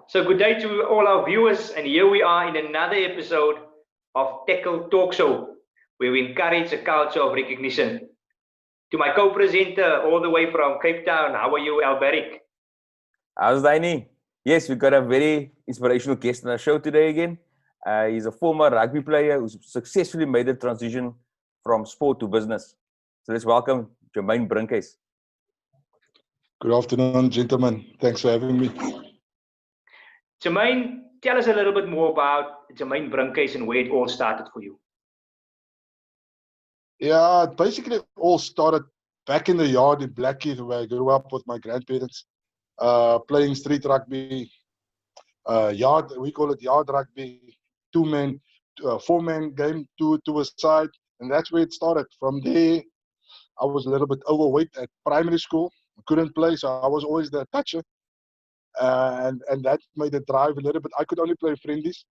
So good day to all our viewers, and here we are in another episode of Têkkel Talk Show, where we encourage a culture of recognition. To my co-presenter all the way from Cape Town, how are you, Alberic? How's Danny? Yes, we've got a very inspirational guest on our show today again. He's a former rugby player who's successfully made the transition from sport to business. So let's welcome Germaine Brinkhuis. Good afternoon, gentlemen. Thanks for having me. Germaine, tell us a little bit more about Germaine Brinkhuis and where it all started for you. Yeah, it basically all started back in the yard in Blackheath, where I grew up with my grandparents, playing street rugby, yard, we call it yard rugby, two-man, four-man game, two to a side, and that's where it started. From there, I was a little bit overweight at primary school. I couldn't play, so I was always the toucher, and that made the drive a little bit. I could only play friendlies.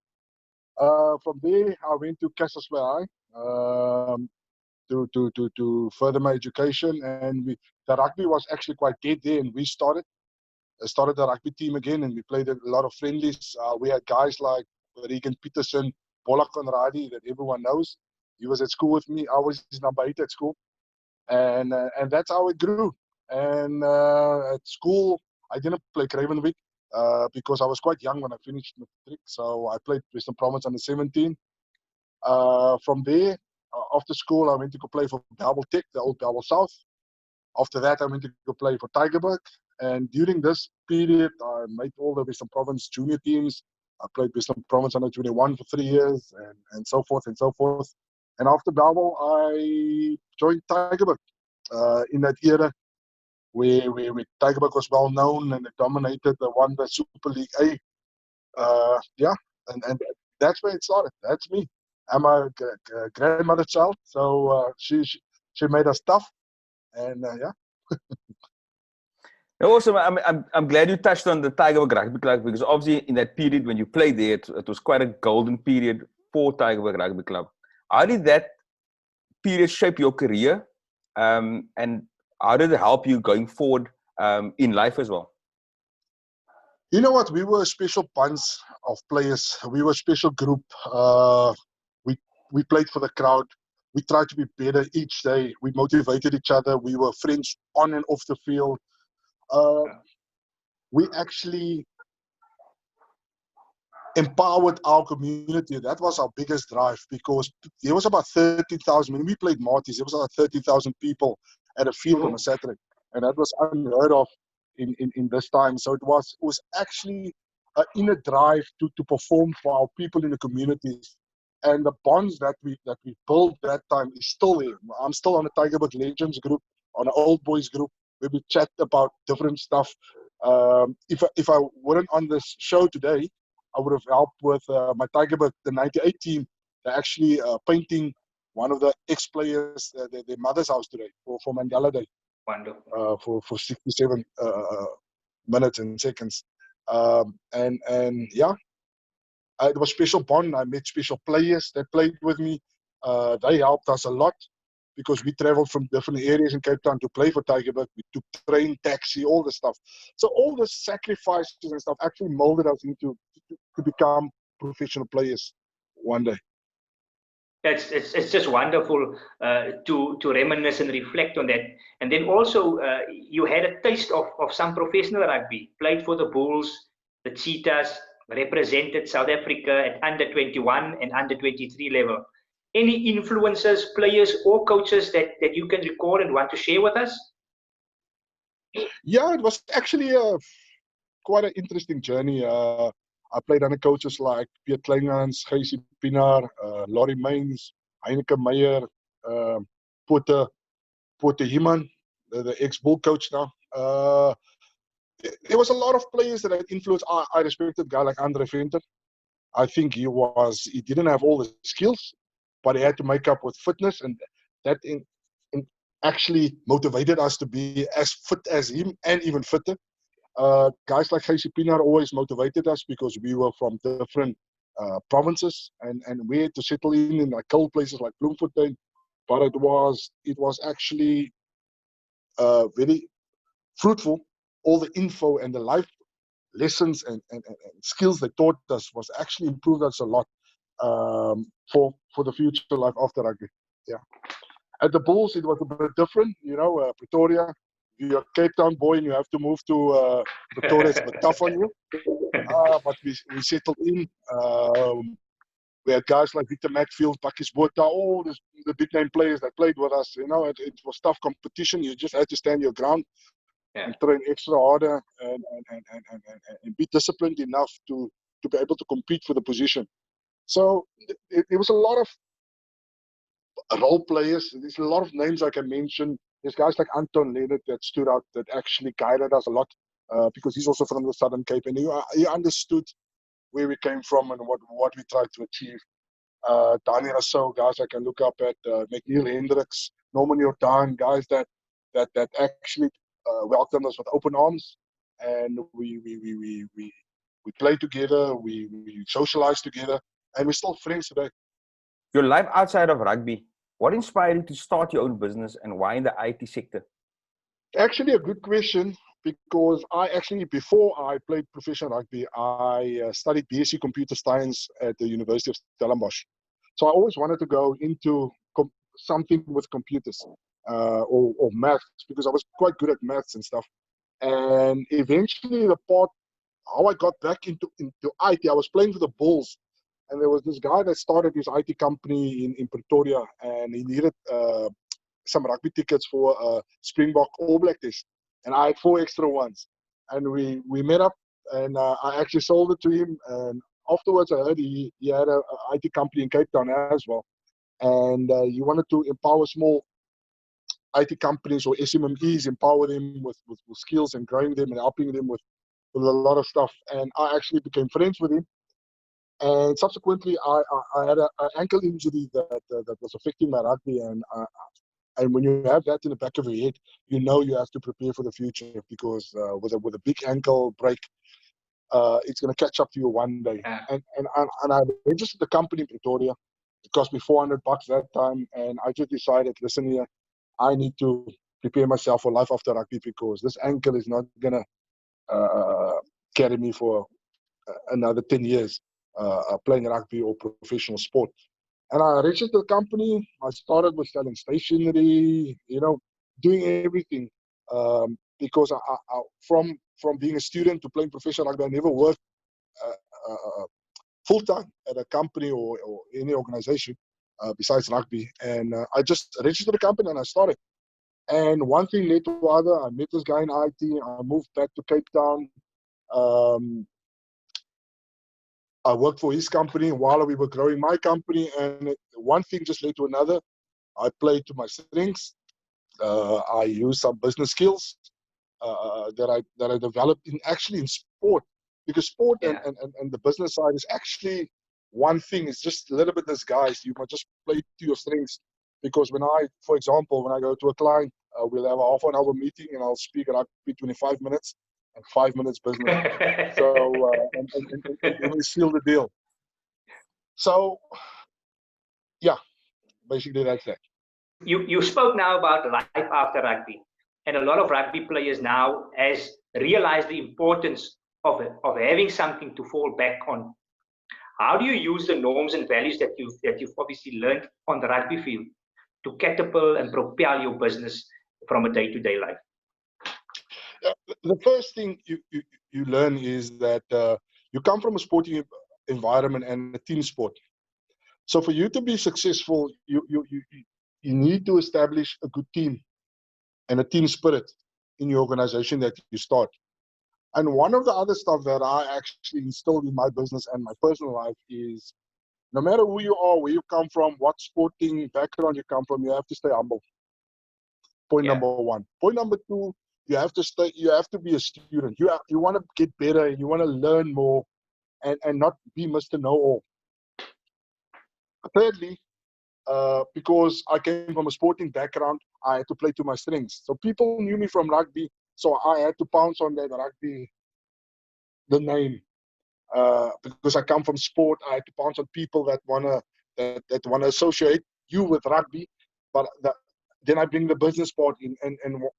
From there, I went to Castlesway High to further my education, and the rugby was actually quite dead there, and we started the rugby team again, and we played a lot of friendlies. We had guys like Regan Peterson, Bola Conradi, that everyone knows. He was at school with me. I was his number 8 at school, and that's how it grew. And at school, I didn't play Cravenwick because I was quite young when I finished matric. So I played Western Province under 17. From there, after school, I went to go play for Bellville Tech, the old Bellville South. After that, I went to go play for Tygerberg. And during this period, I made all the Western Province junior teams. I played Western Province under 21 for 3 years, and so forth and so forth. And after Bellville, I joined Tygerberg in that era, where Tygerberg was well known and it dominated, won the Super League A. And that's where it started. That's me. I'm a grandmother's child, so she made us tough, and yeah. Also, I'm glad you touched on the Tygerberg Rugby Club, because obviously in that period when you played there, it was quite a golden period for Tygerberg Rugby Club. How did that period shape your career, and how did it help you going forward in life as well? You know what? We were a special bunch of players. We were a special group. We played for the crowd. We tried to be better each day. We motivated each other. We were friends on and off the field. We actually empowered our community. That was our biggest drive, because there was about 30,000. When we played Marty's, there was about 30,000 people at a field on a Saturday, and that was unheard of in this time. So it was actually an inner drive to perform for our people in the communities, and the bonds that we built that time is still there. I'm still on the Tygerberg Legends group, on the Old Boys group, where we chat about different stuff. If I weren't on this show today, I would have helped with my Tygerberg, the 98 team. They're actually painting one of the ex-players, their mother's house today for Mandela Day. Wonderful. For 67 minutes and seconds. And yeah, it was special bond. I met special players that played with me. They helped us a lot, because we traveled from different areas in Cape Town to play for Tygerberg. We took train, taxi, all the stuff. So all the sacrifices and stuff actually molded us into to become professional players one day. It's just wonderful to reminisce and reflect on that. And then also, you had a taste of some professional rugby. Played for the Bulls, the Cheetahs, represented South Africa at under 21 and under 23 level. Any influences, players or coaches that you can recall and want to share with us? Yeah, it was actually quite an interesting journey. I played under coaches like Piet Kleinhans, Gijsie Pinaar, Laurie Mains, Heineke Meyer, Pote Heeman, the ex-Bull coach now. There was a lot of players that had influence. I respected a guy like Andre Venter. I think he didn't have all the skills, but he had to make up with fitness, and that actually motivated us to be as fit as him and even fitter. Guys like Gijsie Pinaar always motivated us, because we were from different provinces, and we had to settle in like cold places like Bloemfontein. But it was actually very fruitful. All the info and the life lessons and skills they taught us was actually improved us a lot for the future life after rugby. Yeah. At the Bulls, it was a bit different. Pretoria, you're a Cape Town boy and you have to move to Pretoria. It's a bit tough on you. But we settled in. We had guys like Victor Matfield, Pakis Botha, all the big name players that played with us. It was tough competition. You just had to stand your ground and train extra harder and be disciplined enough to be able to compete for the position. So it was a lot of role players. There's a lot of names I can mention. There's guys like Anton Leonard that stood out, that actually guided us a lot because he's also from the Southern Cape, and he understood where we came from and what we tried to achieve. Daniel Rousseau, guys I can look up at, McNeil Hendricks, Norman Jordan, guys that actually welcomed us with open arms, and we played together, we socialized together, and we're still friends today. Your life outside of rugby, what inspired you to start your own business and why in the IT sector? Actually, a good question, because before I played professional rugby, I studied BSc Computer Science at the University of Stellenbosch. So I always wanted to go into something with computers or maths, because I was quite good at maths and stuff. And eventually how I got back into IT, I was playing for the Bulls. And there was this guy that started his IT company in Pretoria, and he needed some rugby tickets for Springbok All Black test. And I had 4 extra ones. And we met up, and I actually sold it to him. And afterwards, I heard he had an IT company in Cape Town as well. And he wanted to empower small IT companies or SMMEs, empower them with skills and growing them and helping them with a lot of stuff. And I actually became friends with him. And subsequently, I had an ankle injury that was affecting my rugby. And when you have that in the back of your head, you have to prepare for the future, because with a big ankle break, it's going to catch up to you one day. And I registered the company in Pretoria. It cost me $400 that time, and I just decided, listen here, I need to prepare myself for life after rugby, because this ankle is not going to carry me for another 10 years playing rugby or professional sport. And I registered the company. I started with selling stationery, doing everything. Because I from being a student to playing professional rugby, I never worked full-time at a company or any organization besides rugby. And I just registered the company and I started. And one thing led to other. I met this guy in IT. I moved back to Cape Town. I worked for his company while we were growing my company, and one thing just led to another. I played to my strengths. I used some business skills that I developed in sport, because sport and the business side is actually one thing. It's just a little bit disguised. You must just play to your strengths, because for example, when I go to a client, we'll have a half an hour meeting and I'll speak rugby 25 minutes and 5 minutes business. So and we seal the deal. So yeah, basically that's that. You spoke now about life after rugby, and a lot of rugby players now has realized the importance of having something to fall back on. How do you use the norms and values that you've obviously learned on the rugby field to catapult and propel your business from a day-to-day life? The first thing you learn is that you come from a sporting environment and a team sport. So for you to be successful, you need to establish a good team and a team spirit in your organization that you start. And one of the other stuff that I actually instilled in my business and my personal life is, no matter who you are, where you come from, what sporting background you come from, you have to stay humble. Point number one. Point number two, you have to be a student. You want to get better, and you want to learn more, and not be Mr. Know-all. Thirdly, because I came from a sporting background, I had to play to my strengths. So people knew me from rugby, so I had to pounce on that rugby, the name. Because I come from sport, I had to pounce on people that wanna associate you with rugby, but then I bring the business part in, and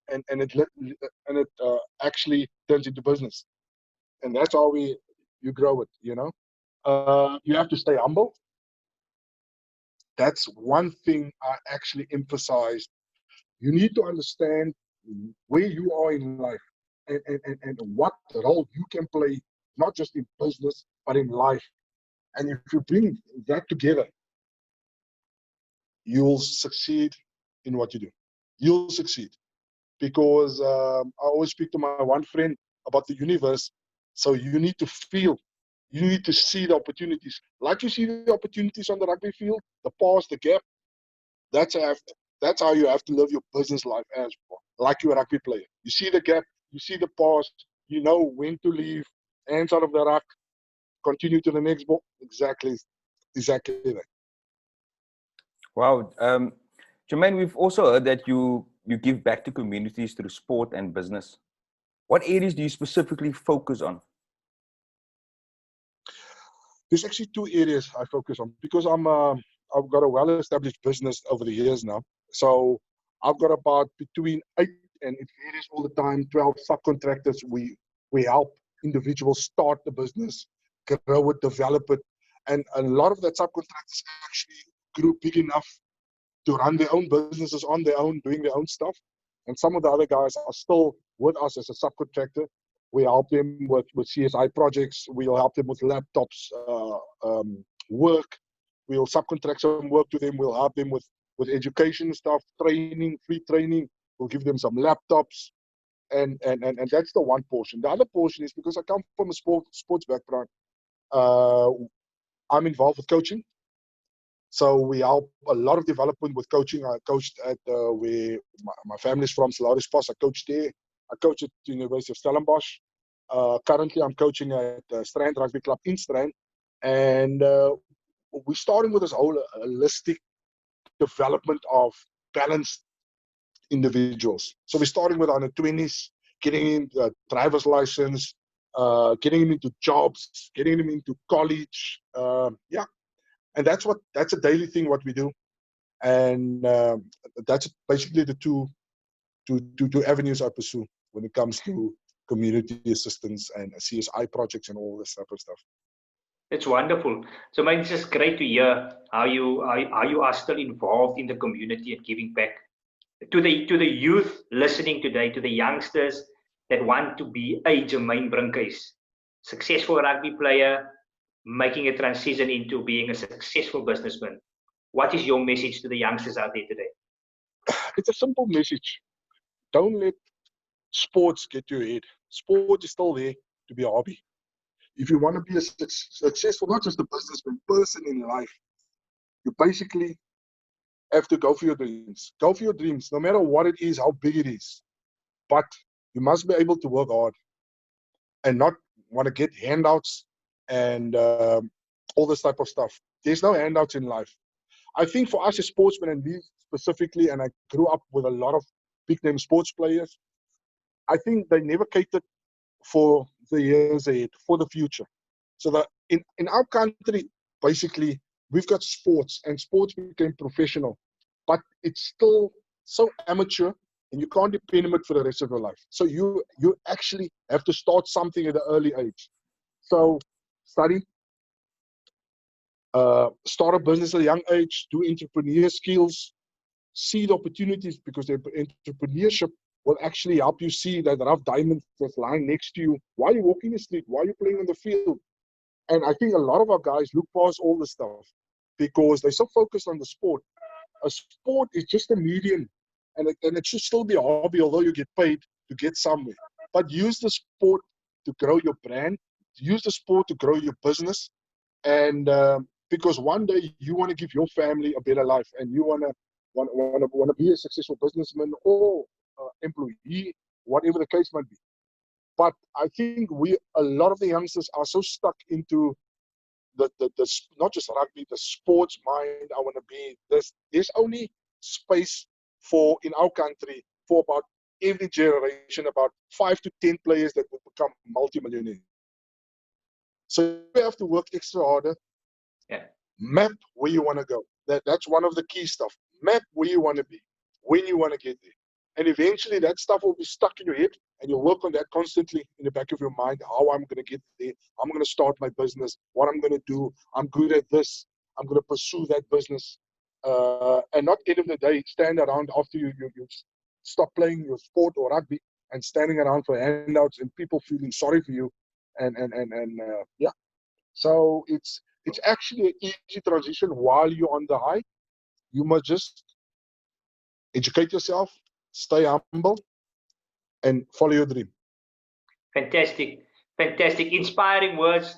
it actually turns into business. And that's how you grow it, you know. You have to stay humble. That's one thing I actually emphasized. You need to understand where you are in life and what role you can play, not just in business, but in life. And if you bring that together, you'll succeed in what you do. You'll succeed. Because I always speak to my one friend about the universe. So you need to feel, you need to see the opportunities. Like you see the opportunities on the rugby field, the pause, the gap. That's how you have to live your business life as well. Like you're a rugby player. You see the gap, you see the pause, you know when to leave, hands out of the ruck, continue to the next ball. Exactly that. Wow. Germaine, we've also heard that you give back to communities through sport and business. What areas do you specifically focus on? There's actually two areas I focus on because I've got a well-established business over the years now. So I've got about between 8 and it varies all the time, 12 subcontractors. We help individuals start the business, grow it, develop it. And a lot of that subcontractors actually grew big enough to run their own businesses on their own, doing their own stuff. And some of the other guys are still with us as a subcontractor. We help them with CSI projects. We'll help them with laptops, work. We'll subcontract some work to them. We'll help them with education stuff, training, free training. We'll give them some laptops. And that's the one portion. The other portion is because I come from a sports background, I'm involved with coaching. So we help a lot of development with coaching. I coached at where my family's from, Salarispas. I coached there. I coached at the University of Stellenbosch. Currently, I'm coaching at Strand Rugby Club in Strand. And we're starting with this whole holistic development of balanced individuals. So we're starting with under 20s, getting in the driver's license, getting them into jobs, getting them into college. Yeah. And that's a daily thing what we do, and that's basically the two avenues I pursue when it comes to community assistance and CSI projects and all this type of stuff. It's wonderful. So, man, it's just great to hear how you are still involved in the community and giving back to the youth listening today, to the youngsters that want to be a Germaine Brinkhuis, successful rugby player, making a transition into being a successful businessman. What is your message to the youngsters out there today? It's a simple message. Don't let sports get to your head. Sport is still there to be a hobby. If you want to be a successful, not just a businessman, person in life, you basically have to go for your dreams. Go for your dreams, no matter what it is, how big it is. But you must be able to work hard and not want to get handouts and all this type of stuff. There's no handouts in life. I think for us as sportsmen, and me specifically, and I grew up with a lot of big name sports players, I think they never catered for the years ahead, for the future. So that in our country, basically, we've got sports, and sports became professional, but it's still so amateur, and you can't depend on it for the rest of your life. So you actually have to start something at an early age. So study, start a business at a young age, do entrepreneur skills, see the opportunities, because the entrepreneurship will actually help you see that rough diamond that's lying next to you. Why are you walking the street? Why are you playing on the field? And I think a lot of our guys look past all this stuff because they're so focused on the sport. A sport is just a medium, and it should still be a hobby, although you get paid to get somewhere. But use the sport to grow your brand, use the sport to grow your business, and because one day you want to give your family a better life, and you want to be a successful businessman or employee, whatever the case might be. But I think a lot of the youngsters are so stuck into the not just rugby, the sports mind. I want to be this. There's only space for, in our country, for about every generation, about 5 to 10 players that will become multimillionaires. So you have to work extra harder. Yeah. Map where you want to go. That's one of the key stuff. Map where you want to be, when you want to get there. And eventually that stuff will be stuck in your head. and you work on that constantly in the back of your mind, how I'm going to get there, I'm going to start my business, what I'm going to do, I'm good at this, I'm going to pursue that business, and not end of the day stand around after you stop playing your sport or rugby and standing around for handouts and people feeling sorry for you, and yeah. So it's actually an easy transition while you're on the high. You must just educate yourself, stay humble, and follow your dream. Fantastic, fantastic, inspiring words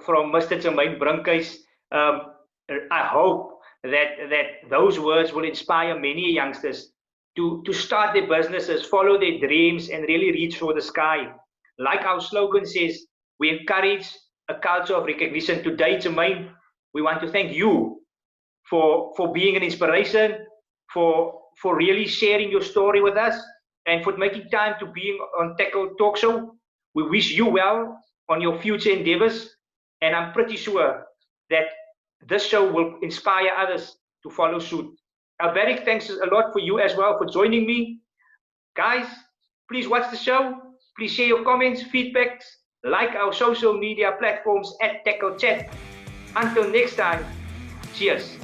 from Mr. Germaine Brinkhuis. I hope that those words will inspire many youngsters to start their businesses, follow their dreams, and really reach for the sky. Like our slogan says, we encourage a culture of recognition. Today, Germaine, we want to thank you for being an inspiration, for really sharing your story with us, and for making time to being on Têkkel Talk Show. We wish you well on your future endeavors, and I'm pretty sure that this show will inspire others to follow suit. Alberic, thanks a lot for you as well for joining me. Guys, please watch the show. Please share your comments, feedbacks, like our social media platforms at Têkkel Chat. Until next time, cheers.